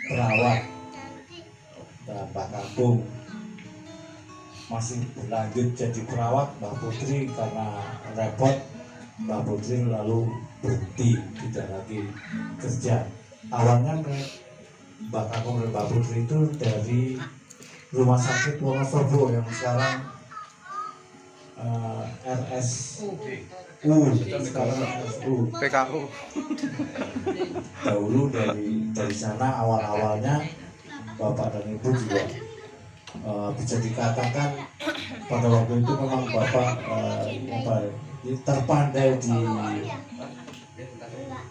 perawat dan Pak Kakung masih berlanjut jadi perawat. Mbak Putri karena repot, Mbak Putri lalu berhenti, tidak lagi kerja. Awalnya Mbak Kakung dan Mbak Putri itu dari Rumah Sakit Wonosobo yang sekarang RSU, sekarang RSU. PKU. Dahulu dari sana awal-awalnya Bapak dan Ibu juga bisa dikatakan pada waktu itu memang Bapak terpandai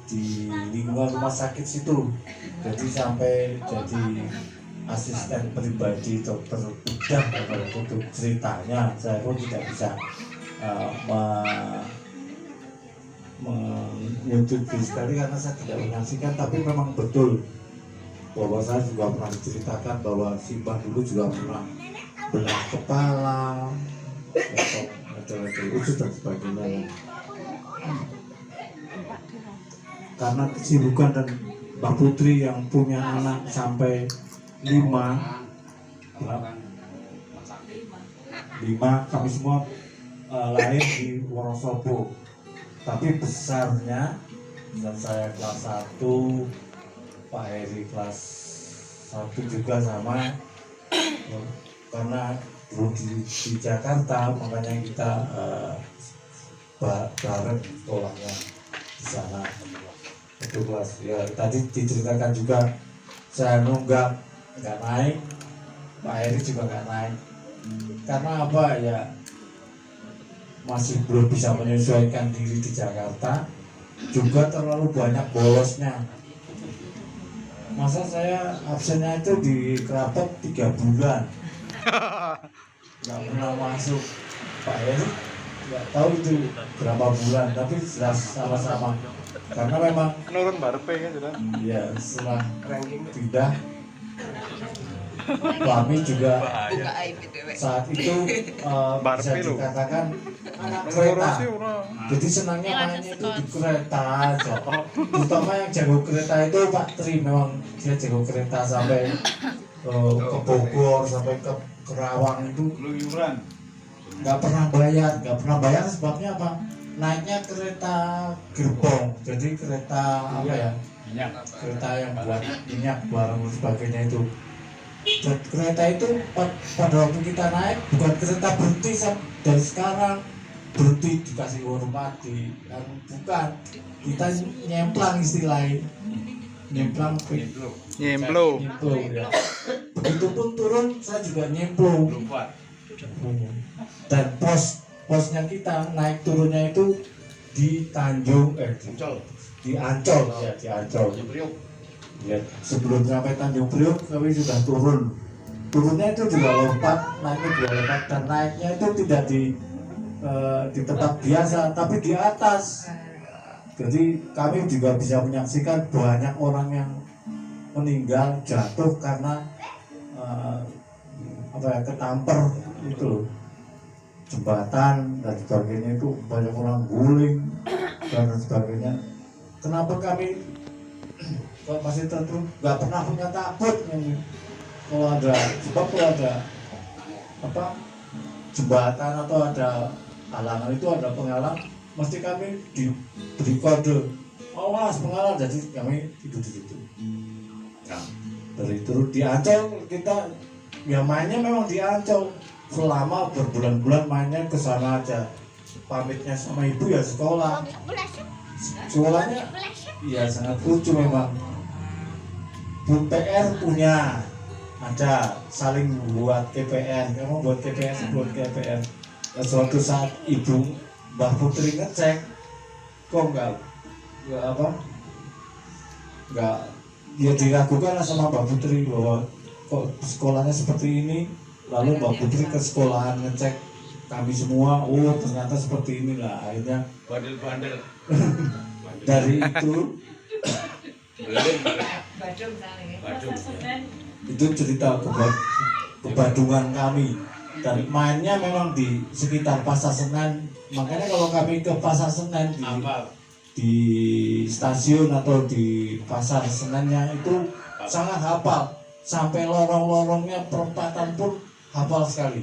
di lingkungan rumah sakit situ. Jadi sampai jadi asisten pribadi dokter bedah. Untuk ceritanya saya pun tidak bisa menyetujui sekali karena saya tidak menyaksikan, tapi memang betul bahwa saya juga pernah diceritakan bahwa Simbah dulu juga pernah belah kepala, atau usus dan sebagainya. Karena kesibukan dan Mbak Putri yang punya anak sampai 5, kami semua lahir di Wonosobo. Tapi besarnya, dan saya kelas 1, Pak Heri kelas 1 juga sama. Karena dulu di Jakarta, makanya kita bareng sekolahnya di sana. Itu kelas ya, tadi diceritakan juga saya nunggak nggak naik, Pak Heri juga nggak naik. Karena apa ya, masih belum bisa menyesuaikan diri di Jakarta, juga terlalu banyak bolosnya. Masa saya absennya itu di Kerabat 3 bulan, nggak pernah masuk. Pak Heri nggak tahu itu berapa bulan, tapi jelas sama-sama. Karena memang Menurun barpe kan sudah. ya setelah pindah kami juga saat itu bisa dikatakan anak kereta. Jadi senangnya mainnya itu di kereta aja. Terutama yang jago kereta itu Pak Tri, memang dia jago kereta sampai ke Bogor, sampai ke Kerawang itu nggak pernah bayar. Sebabnya apa? Naiknya kereta gerbong, jadi kereta apa ya? Kereta yang buat minyak barang dan sebagainya itu. Dan kereta itu pada waktu kita naik bukan kereta berhenti dari sekarang berhenti dikasih hormati, bukan, kita nyemplang istilahnya, nyemplo ya. Begitupun turun saya juga nyemplo. Dan posnya kita naik turunnya itu di di Ancol ya, di Ancol. Ya, sebelum sampai Tanjung Priok kami sudah turun. Turunnya itu juga lompat, naiknya juga lompat, dan naiknya itu tidak di tempat biasa, tapi di atas. Jadi kami juga bisa menyaksikan banyak orang yang meninggal jatuh karena ketampar itu jembatan dan sebagainya, itu banyak orang guling dan sebagainya. Kenapa kami masih tentu nggak pernah punya takut kalau ada, sebab kalau ada jembatan atau ada halangan itu, ada penghalang, mesti kami diberi kode awas penghalang, jadi kami tidur di situ. Nah, dari turun di Ancol kita ya mainnya memang di Ancol selama berbulan-bulan, mainnya ke sana aja. Pamitnya sama ibu ya sekolahnya ya sangat lucu memang. Bu PR punya ada saling buat KPR, kamu buat KPR, buat KPR. Suatu saat ibu Mbak Putri ngecek, kok nggak ya diragukan sama Mbak Putri bahwa kok sekolahnya seperti ini. Lalu Mbak Putri ke sekolahan ngecek kami semua, oh ternyata seperti inilah. Akhirnya bandel dari itu itu cerita kebadungan kami, dan mainnya memang di sekitar Pasar Senen. Makanya kalau kami ke Pasar Senen di stasiun atau di Pasar Senennya itu sangat hafal, sampai lorong-lorongnya perempatan pun hafal sekali.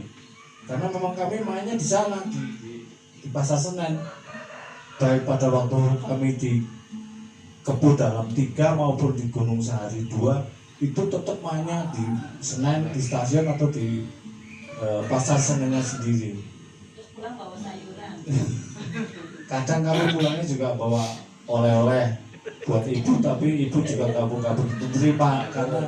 Karena memang kami mainnya di sana di Pasar Senen, baik pada waktu kami di Kebo Dalam 3 maupun di Gunung Sahari 2, itu tetap mainnya di Senen, di stasiun atau di Pasar Senennya sendiri. Terus pulang bawa sayuran. Kadang kami pulangnya juga bawa oleh-oleh buat ibu, tapi ibu juga gak begitu terima karena